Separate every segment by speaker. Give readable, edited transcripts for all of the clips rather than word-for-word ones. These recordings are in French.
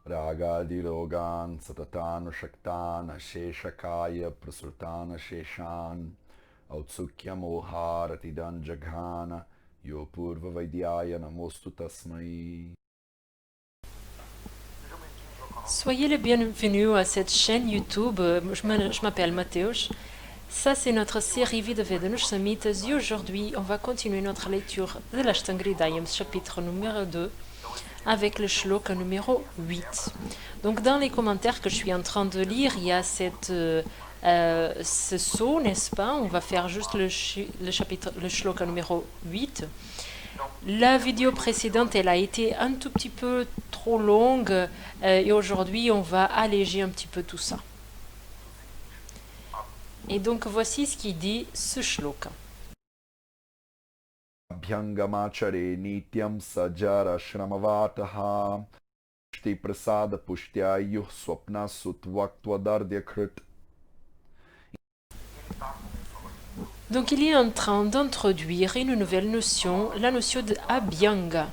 Speaker 1: Ragadirogan satatan shaktan asheshakaya prasurtana sheshan autsukya moharatidan jaghana yopurva vaidyaya namostu tasmai.
Speaker 2: Soyez les bienvenus à cette chaîne YouTube. Je m'appelle Mateusz. Ça, c'est notre série Vida Vedanush Samhitas. Et aujourd'hui, on va continuer notre lecture de l'Ashtanga-hridayam, chapitre numéro 2, avec le shloka numéro 8. Donc, dans les commentaires que je suis en train de lire, il y a ce saut, n'est-ce pas? On va faire juste le shloka numéro 8. La vidéo précédente, elle a été un tout petit peu trop longue et aujourd'hui, on va alléger un petit peu tout ça. Et donc, voici ce qu'il dit ce shloka.
Speaker 1: Abhyangamachare nityam sajara shramavataha shti prasada pushtyayu swapna sutvaktvadardyakrit.
Speaker 2: Donc, il est en train d'introduire une nouvelle notion, la notion de abhyanga.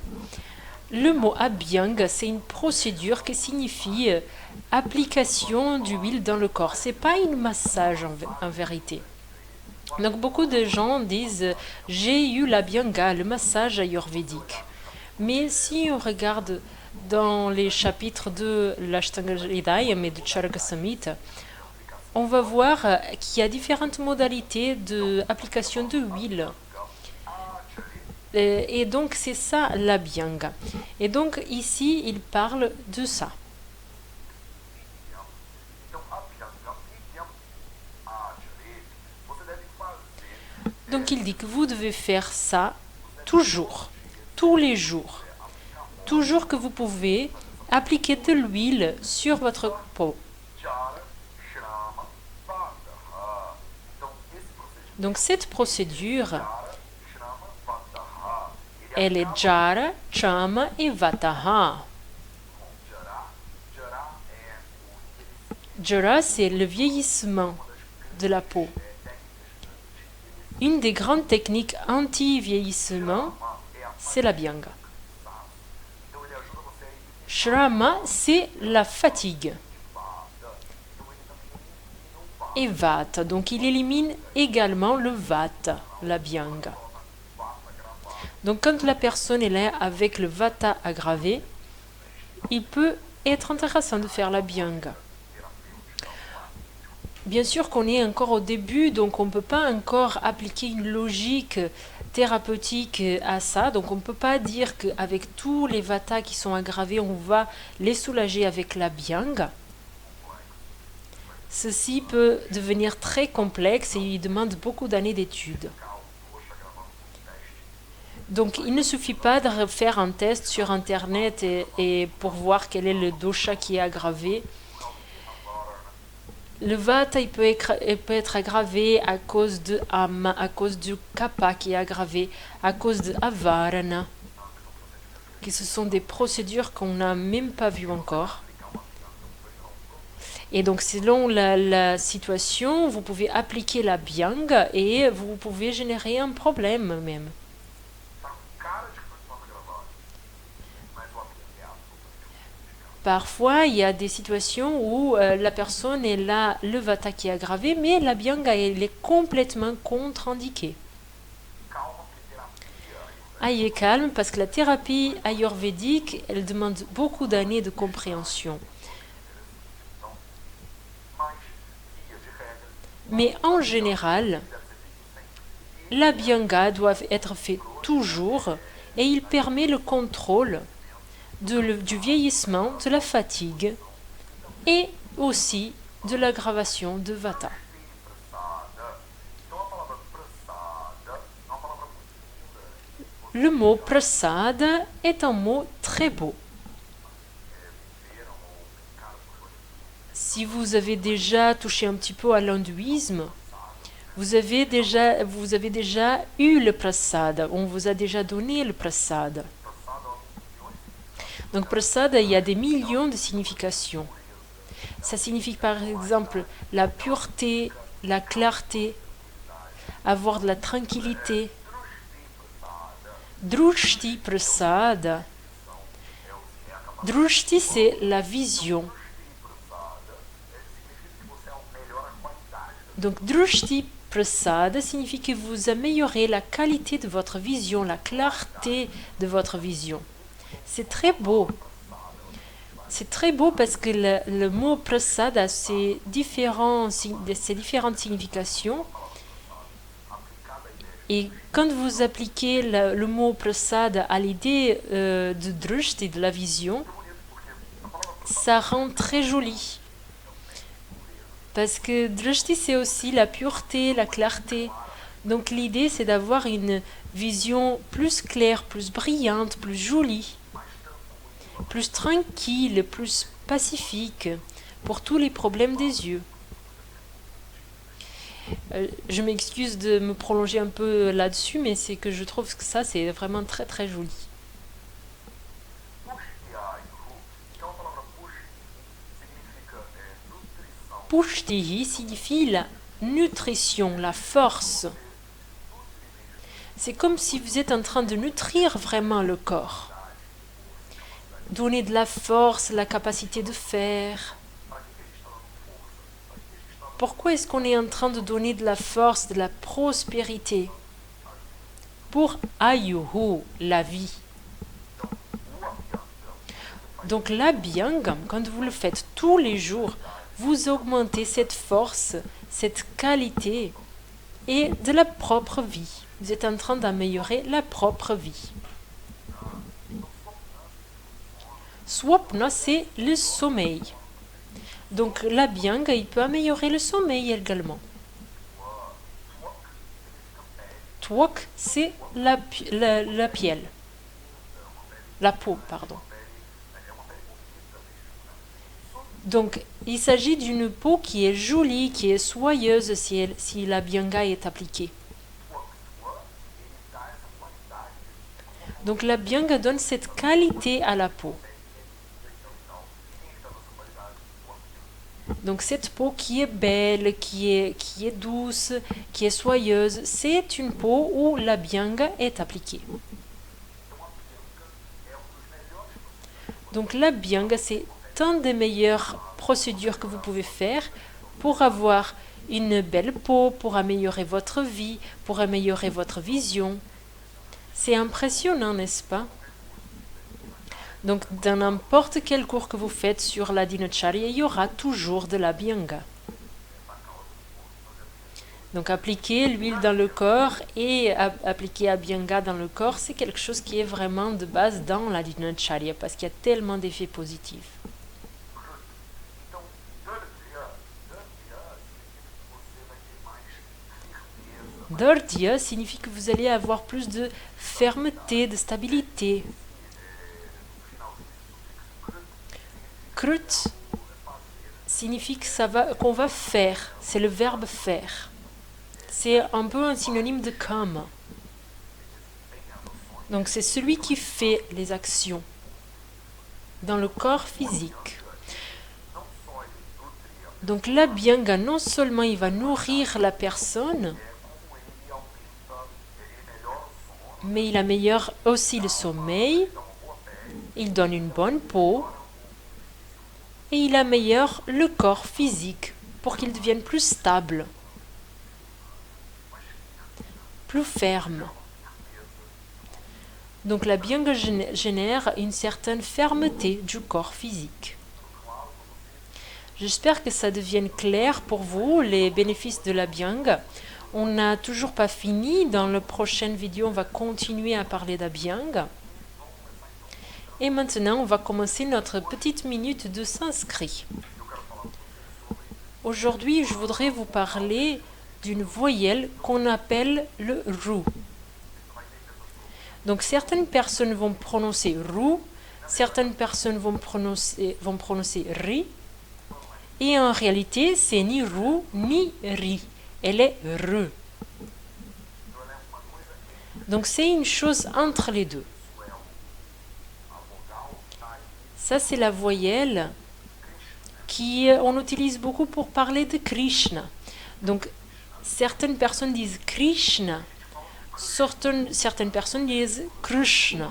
Speaker 2: Le mot abhyanga, c'est une procédure qui signifie application d'huile dans le corps. C'est pas un massage en vérité. Donc beaucoup de gens disent j'ai eu l'abhyanga, le massage ayurvédique. Mais si on regarde dans les chapitres de l'Ashtanga-hridayam et de Charaka Samhita, on va voir qu'il y a différentes modalités d'application de huile. Et donc c'est ça l'abhyanga. Et donc ici il parle de ça. Donc il dit que vous devez faire ça toujours, tous les jours. Toujours que vous pouvez appliquer de l'huile sur votre peau. Donc cette procédure, elle est jara, chama et vataha. Jara, c'est le vieillissement de la peau. Une des grandes techniques anti-vieillissement, c'est l'abhyanga. Shrama, c'est la fatigue. Et vata, donc il élimine également le vata, l'abhyanga. Donc quand la personne est là avec le vata aggravé, il peut être intéressant de faire l'abhyanga. Bien sûr qu'on est encore au début, donc on ne peut pas encore appliquer une logique thérapeutique à ça. Donc on ne peut pas dire qu'avec tous les vatas qui sont aggravés, on va les soulager avec l'abhyanga. Ceci peut devenir très complexe et il demande beaucoup d'années d'études. Donc il ne suffit pas de faire un test sur internet et pour voir quel est le dosha qui est aggravé. Le vata il peut être aggravé à cause de ama, à cause du kapha qui est aggravé, à cause de avarana, qui ce sont des procédures qu'on n'a même pas vues encore. Et donc selon la situation, vous pouvez appliquer l'abhyanga et vous pouvez générer un problème même. Parfois, il y a des situations où la personne est là, le vata qui est aggravé, mais l'abhyanga elle est complètement contre-indiquée. Ayez calme parce que la thérapie ayurvédique, elle demande beaucoup d'années de compréhension. Mais en général, l'abhyanga doit être fait toujours et il permet le contrôle du vieillissement, de la fatigue et aussi de l'aggravation de vata. Le mot prasada est un mot très beau. Si vous avez déjà touché un petit peu à l'hindouisme, vous avez déjà eu le prasada, on vous a déjà donné le prasada. Donc prasada, il y a des millions de significations. Ça signifie par exemple la pureté, la clarté, avoir de la tranquillité. Drushti prasada, Drushti, c'est la vision. Donc, Drushti Prasad signifie que vous améliorez la qualité de votre vision, la clarté de votre vision. C'est très beau. C'est très beau parce que le mot Prasad a ses différentes significations. Et quand vous appliquez le mot Prasad à l'idée de Drushti, de la vision, ça rend très joli. Parce que Drushti, c'est aussi la pureté, la clarté. Donc l'idée, c'est d'avoir une vision plus claire, plus brillante, plus jolie, plus tranquille, plus pacifique pour tous les problèmes des yeux. Je m'excuse de me prolonger un peu là-dessus, mais c'est que je trouve que ça, c'est vraiment très très joli. Pushtihi signifie la nutrition, la force. C'est comme si vous êtes en train de nutrir vraiment le corps. Donner de la force, la capacité de faire. Pourquoi est-ce qu'on est en train de donner de la force, de la prospérité? Pour Ayuhu, la vie. Donc l'abhyangam, quand vous le faites tous les jours, vous augmentez cette force, cette qualité et de la propre vie. Vous êtes en train d'améliorer la propre vie. Swapna, c'est le sommeil. Donc l'abhyanga, il peut améliorer le sommeil également. Twak, c'est la piel. La peau, pardon. Donc, il s'agit d'une peau qui est jolie, qui est soyeuse si l'abhyanga est appliqué. Donc, l'abhyanga donne cette qualité à la peau. Donc, cette peau qui est belle, qui est douce, qui est soyeuse, c'est une peau où l'abhyanga est appliqué. Donc, l'abhyanga, c'est une des meilleures procédures que vous pouvez faire pour avoir une belle peau, pour améliorer votre vie, pour améliorer votre vision. C'est impressionnant, n'est-ce pas? Donc, dans n'importe quel cours que vous faites sur la dinacharya, il y aura toujours de l'abhyanga. Donc, appliquer l'huile dans le corps et appliquer abhyanga dans le corps, c'est quelque chose qui est vraiment de base dans la dinacharya parce qu'il y a tellement d'effets positifs. Dardya signifie que vous allez avoir plus de fermeté, de stabilité. Krut signifie qu'on va faire, c'est le verbe faire. C'est un peu un synonyme de kama. Donc c'est celui qui fait les actions dans le corps physique. Donc l'abhyanga, non seulement il va nourrir la personne, mais il améliore aussi le sommeil, il donne une bonne peau et il améliore le corps physique pour qu'il devienne plus stable, plus ferme. Donc l'abhyanga génère une certaine fermeté du corps physique. J'espère que ça devienne clair pour vous, les bénéfices de l'abhyanga. On n'a toujours pas fini. Dans la prochaine vidéo, on va continuer à parler d'abhyanga. Et maintenant, on va commencer notre petite minute de sanskrit. Aujourd'hui, je voudrais vous parler d'une voyelle qu'on appelle le ru. Donc, certaines personnes vont prononcer ru, certaines personnes vont prononcer ri. Et en réalité, c'est ni ru ni ri. Elle est re. Donc c'est une chose entre les deux. Ça c'est la voyelle qu'on utilise beaucoup pour parler de Krishna. Donc certaines personnes disent Krishna, certaines personnes disent Krishna.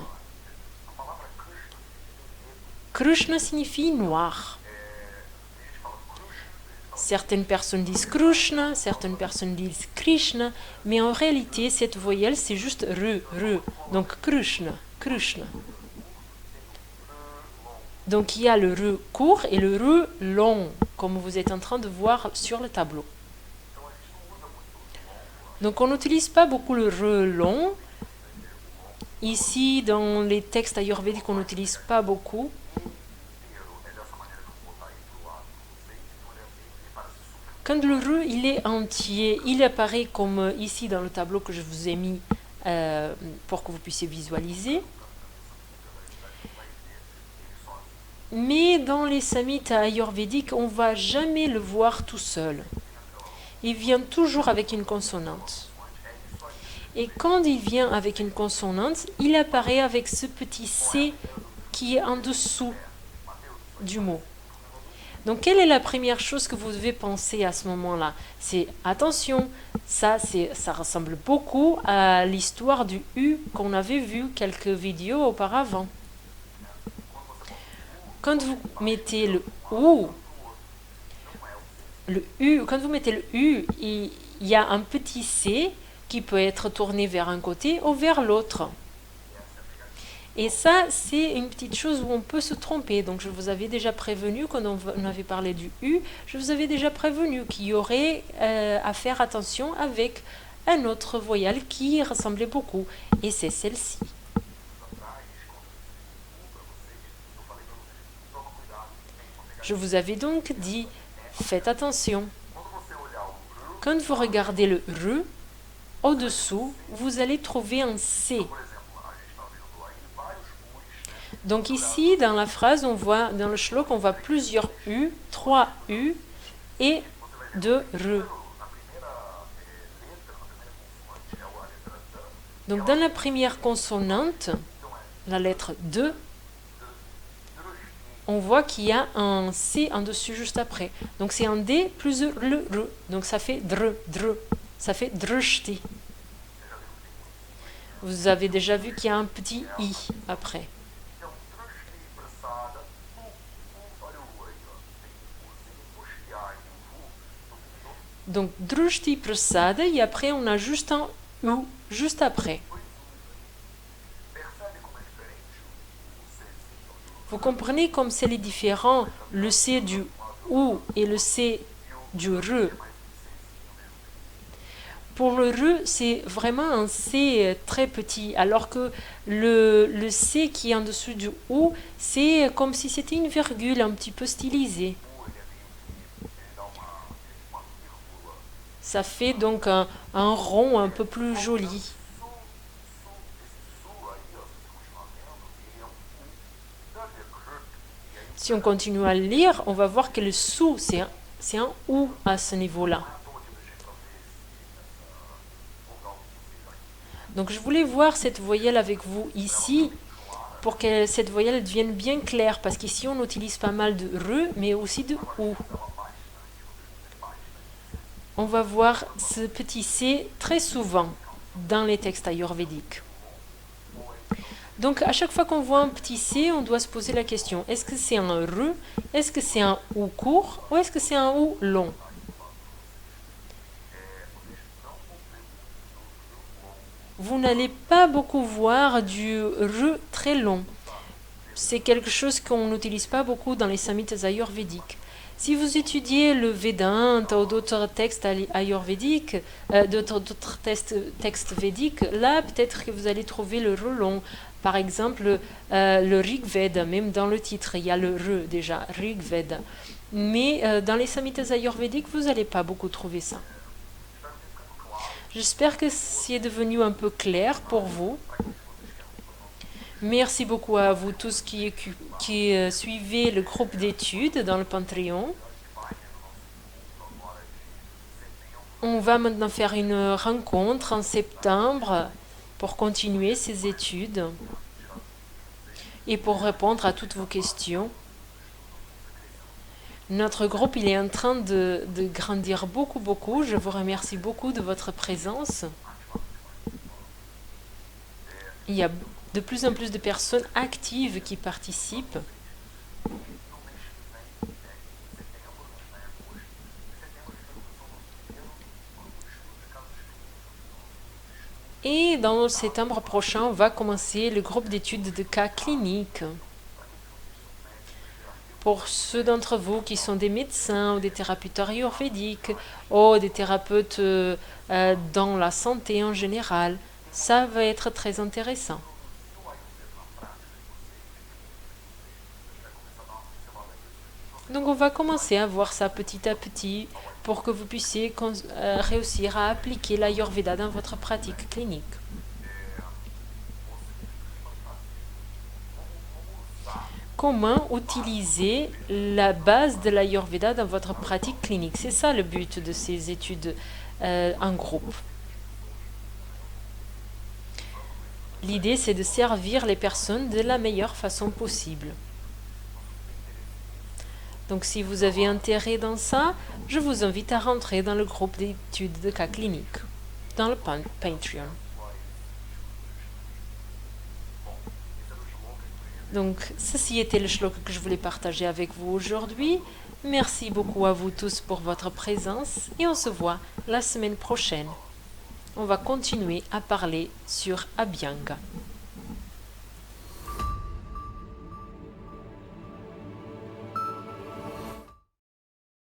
Speaker 2: Krishna signifie noir. Certaines personnes disent Krishna, certaines personnes disent Krishna, mais en réalité, cette voyelle, c'est juste re. Donc Krishna, Krishna. Donc il y a le re court et le re long, comme vous êtes en train de voir sur le tableau. Donc on n'utilise pas beaucoup le re long. Ici, dans les textes ayurvédiques, on n'utilise pas beaucoup. Quand le re il est entier, il apparaît comme ici dans le tableau que je vous ai mis pour que vous puissiez visualiser. Mais dans les samhitas ayurvédiques, on ne va jamais le voir tout seul. Il vient toujours avec une consonante. Et quand il vient avec une consonante, il apparaît avec ce petit C qui est en dessous du mot. Donc, quelle est la première chose que vous devez penser à ce moment-là? C'est, attention, ça ressemble beaucoup à l'histoire du U qu'on avait vu quelques vidéos auparavant. Quand vous mettez le U, quand vous mettez le U, il y a un petit C qui peut être tourné vers un côté ou vers l'autre. Et ça, c'est une petite chose où on peut se tromper. Donc, je vous avais déjà prévenu, quand on avait parlé du U, je vous avais déjà prévenu qu'il y aurait à faire attention avec un autre voyelle qui ressemblait beaucoup. Et c'est celle-ci. Je vous avais donc dit, faites attention. Quand vous regardez le R, au-dessous, vous allez trouver un C. Donc ici, dans la phrase, on voit, dans le shlok, on voit plusieurs U, 3 U et 2 R. Donc dans la première consonante, la lettre 2, on voit qu'il y a un C en dessus juste après. Donc c'est un D plus le R. Donc ça fait dr. Ça fait drshti. Vous avez déjà vu qu'il y a un petit I après. Donc drshti prasada et après on a juste un U juste après. Vous comprenez comme c'est les différents, le C du OU et le C du RE. Pour le RE, c'est vraiment un C très petit, alors que le C qui est en dessous du OU, c'est comme si c'était une virgule un petit peu stylisée. Ça fait donc un rond un peu plus joli. Si on continue à le lire, on va voir que le sou, c'est un OU à ce niveau-là. Donc je voulais voir cette voyelle avec vous ici, pour que cette voyelle devienne bien claire, parce qu'ici on utilise pas mal de RE, mais aussi de OU. On va voir ce petit C très souvent dans les textes ayurvédiques. Donc à chaque fois qu'on voit un petit C, on doit se poser la question, est-ce que c'est un RE, est-ce que c'est un OU court, ou est-ce que c'est un OU long? Vous n'allez pas beaucoup voir du RE très long. C'est quelque chose qu'on n'utilise pas beaucoup dans les samhitas ayurvédiques. Si vous étudiez le Vedanta ou d'autres textes ayurvédiques, d'autres textes védiques, là peut-être que vous allez trouver le RE long. Par exemple, le Rig Veda, même dans le titre, il y a le RE déjà, Rig Veda. Mais dans les samhitas ayurvédiques, vous n'allez pas beaucoup trouver ça. J'espère que c'est devenu un peu clair pour vous. Merci beaucoup à vous tous qui suivez le groupe d'études dans le Patreon. On va maintenant faire une rencontre en septembre pour continuer ces études et pour répondre à toutes vos questions. Notre groupe il est en train de grandir beaucoup. Je vous remercie beaucoup de votre présence. Il y a de plus en plus de personnes actives qui participent. Et dans septembre prochain, on va commencer le groupe d'études de cas cliniques. Pour ceux d'entre vous qui sont des médecins ou des thérapeutes ayurvédiques ou des thérapeutes dans la santé en général, ça va être très intéressant. Donc on va commencer à voir ça petit à petit pour que vous puissiez réussir à appliquer l'Ayurveda dans votre pratique clinique. Comment utiliser la base de l'Ayurveda dans votre pratique clinique? C'est ça le but de ces études en groupe. L'idée, c'est de servir les personnes de la meilleure façon possible. Donc si vous avez intérêt dans ça, je vous invite à rentrer dans le groupe d'études de cas cliniques, dans le Patreon. Donc ceci était le shloka que je voulais partager avec vous aujourd'hui. Merci beaucoup à vous tous pour votre présence et on se voit la semaine prochaine. On va continuer à parler sur Abhyanga.